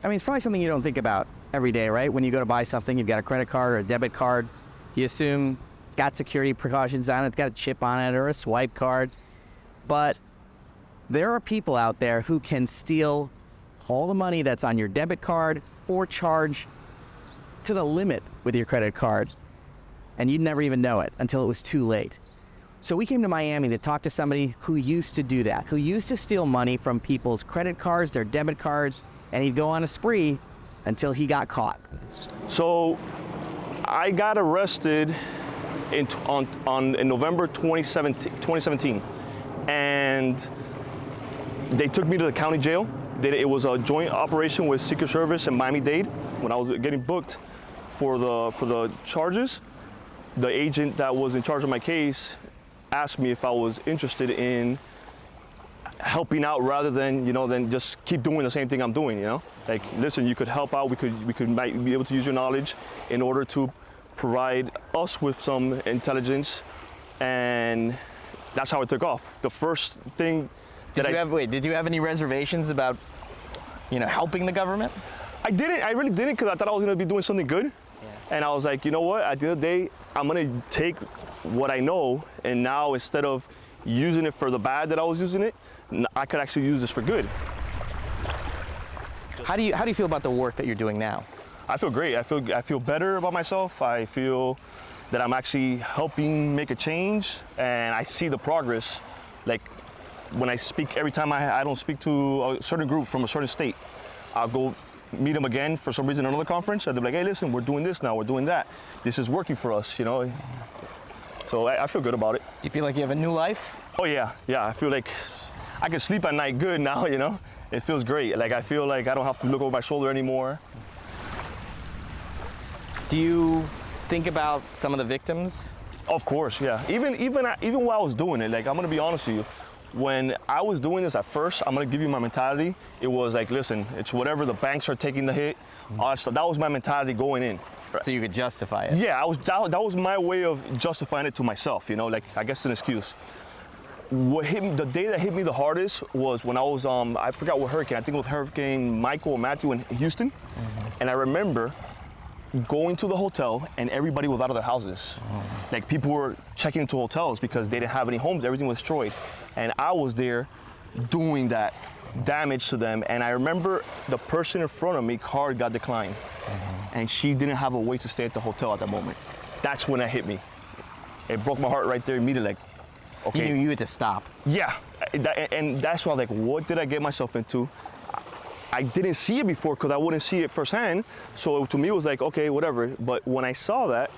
I mean, it's probably something you don't think about every day, right? When you go to buy something, you've got a credit card or a debit card. You assume it's got security precautions on it, it's got a chip on it or a swipe card. But there are people out there who can steal all the money that's on your debit card or charge to the limit with your credit card. And you'd never even know it until it was too late. So we came to Miami to talk to somebody who used to do that, who used to steal money from people's credit cards, their debit cards, and he'd go on a spree until he got caught. So I got arrested in November 2017, and they took me to the county jail. It was a joint operation with Secret Service and Miami-Dade. When I was getting booked for the charges, the agent that was in charge of my case asked me if I was interested in helping out rather than, than just keep doing the same thing I'm doing, Like, listen, you could help out, might be able to use your knowledge in order to provide us with some intelligence, and that's how it took off. The first thing did you have any reservations about, helping the government? I really didn't, because I thought I was gonna be doing something good. Yeah. And I was like, you know what, at the end of the day, I'm gonna take what I know, and now instead of using it for the bad that I was using it, I could actually use this for good. How do you feel about the work that you're doing now? I feel great. I feel better about myself. I feel that I'm actually helping make a change, and I see the progress. Like, when I speak, every time I don't speak to a certain group from a certain state, I'll go meet them again for some reason, another conference, and they're like, hey, listen, we're doing this now, we're doing that. This is working for us, So I feel good about it. Do you feel like you have a new life? Oh yeah, I feel like I can sleep at night good now, It feels great. Like, I feel like I don't have to look over my shoulder anymore. Do you think about some of the victims? Of course, yeah. Even while I was doing it, like, I'm gonna be honest with you, when I was doing this at first, I'm gonna give you my mentality. It was like, listen, it's whatever, the banks are taking the hit. So that was my mentality going in. So you could justify it? Yeah, that was my way of justifying it to myself, like, I guess an excuse. What hit me, the day that hit me the hardest was when I was, I forgot what hurricane, I think it was Hurricane Michael or Matthew in Houston. Mm-hmm. And I remember going to the hotel and everybody was out of their houses. Mm-hmm. Like, people were checking into hotels because they didn't have any homes, everything was destroyed. And I was there doing that damage to them. And I remember the person in front of me, card got declined. Mm-hmm. And she didn't have a way to stay at the hotel at that moment. That's when it hit me. It broke my heart right there immediately. Like, okay. You knew you had to stop. Yeah, and that's why I was like, what did I get myself into? I didn't see it before because I wouldn't see it firsthand. So to me, it was like, okay, whatever. But when I saw that,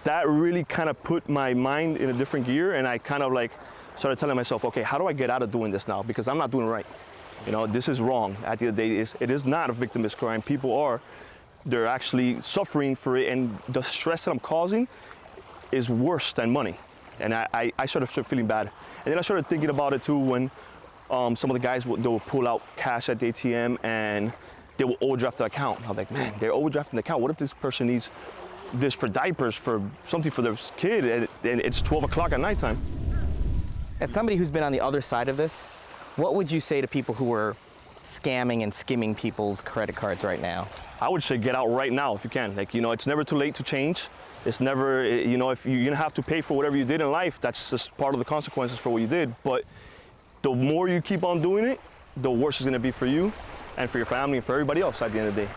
that really kind of put my mind in a different gear, and I kind of like started telling myself, okay, how do I get out of doing this now? Because I'm not doing it right. This is wrong. At the end of the day, it is not a victimless crime. They're actually suffering for it, and the stress that I'm causing is worse than money. And I started feeling bad. And then I started thinking about it too when some of the guys, they would pull out cash at the ATM and they will overdraft the account. I was like, man, they're overdrafting the account. What if this person needs this for diapers, for something for their kid, and it's 12 o'clock at nighttime? As somebody who's been on the other side of this, what would you say to people who are scamming and skimming people's credit cards right now? I would say get out right now if you can. Like, it's never too late to change. It's never, if you're gonna have to pay for whatever you did in life, that's just part of the consequences for what you did. But the more you keep on doing it, the worse it's gonna be for you and for your family and for everybody else at the end of the day.